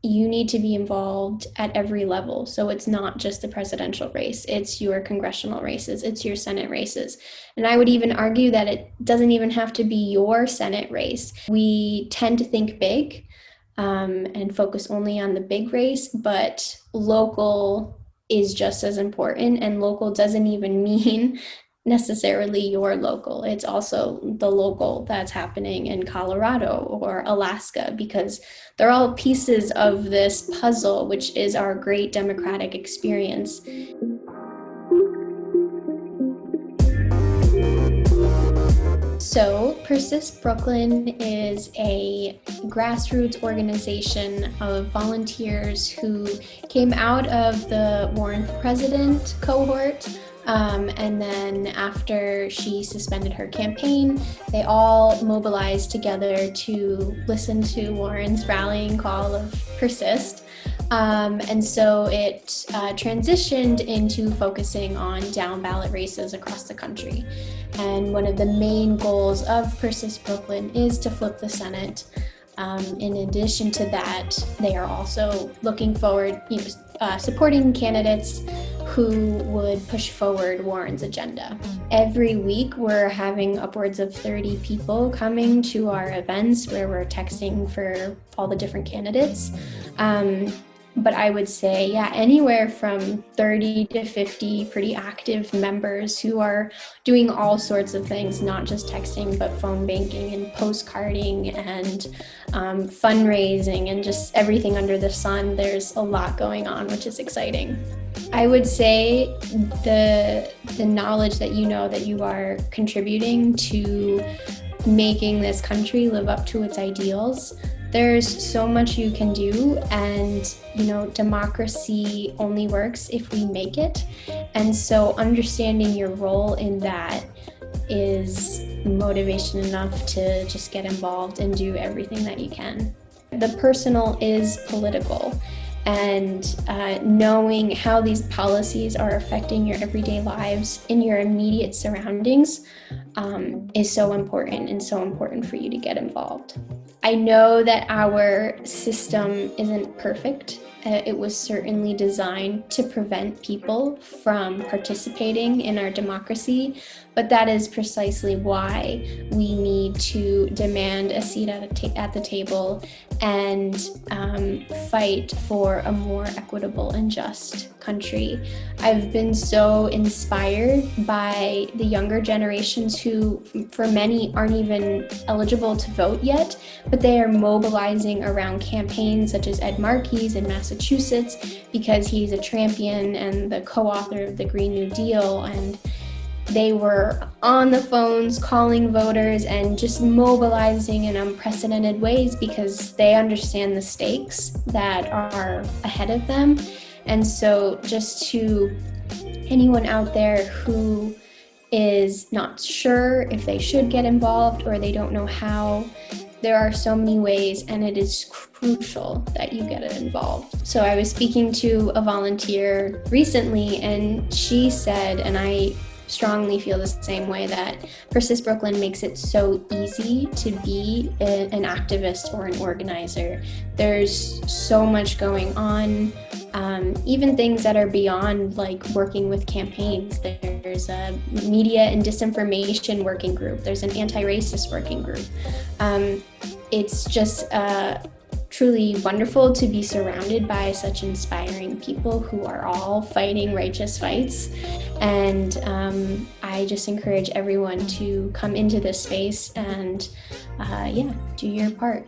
you need to be involved at every level. So it's not just the presidential race, it's your congressional races, it's your Senate races. And I would even argue that it doesn't even have to be your Senate race. We tend to think big and focus only on the big race, but local is just as important. And local doesn't even mean necessarily your local. It's also the local that's happening in Colorado or Alaska, because they're all pieces of this puzzle, which is our great democratic experience. So, Persist Brooklyn is a grassroots organization of volunteers who came out of the Warren for President cohort. And then after she suspended her campaign, they all mobilized together to listen to Warren's rallying call of Persist. And so it transitioned into focusing on down-ballot races across the country. And one of the main goals of Persist Brooklyn is to flip the Senate. In addition to that, they are also looking forward, supporting candidates who would push forward Warren's agenda. Every week, we're having upwards of 30 people coming to our events where we're texting for all the different candidates. But I would say, anywhere from 30 to 50 pretty active members who are doing all sorts of things, not just texting, but phone banking and postcarding and fundraising and just everything under the sun. There's a lot going on, which is exciting. I would say the knowledge that you are contributing to making this country live up to its ideals. There's so much you can do, and democracy only works if we make it. And so understanding your role in that is motivation enough to just get involved and do everything that you can. The personal is political, and knowing how these policies are affecting your everyday lives in your immediate surroundings is so important, and so important for you to get involved. I know that our system isn't perfect. It was certainly designed to prevent people from participating in our democracy, but that is precisely why we need to demand a seat at the table and fight for a more equitable and just country. I've been so inspired by the younger generations who, for many, aren't even eligible to vote yet, but they are mobilizing around campaigns such as Ed Markey's in Massachusetts, because he's a champion and the co-author of the Green New Deal, and they were on the phones calling voters and just mobilizing in unprecedented ways because they understand the stakes that are ahead of them. And so just to anyone out there who is not sure if they should get involved or they don't know how, there are so many ways, and it is crucial that you get involved. So I was speaking to a volunteer recently, and she said, and I strongly feel the same way, that Persist Brooklyn makes it so easy to be an activist or an organizer. There's so much going on, even things that are beyond like working with campaigns. There's a media and disinformation working group. There's an anti-racist working group. It's just truly wonderful to be surrounded by such inspiring people who are all fighting righteous fights. And I just encourage everyone to come into this space and do your part.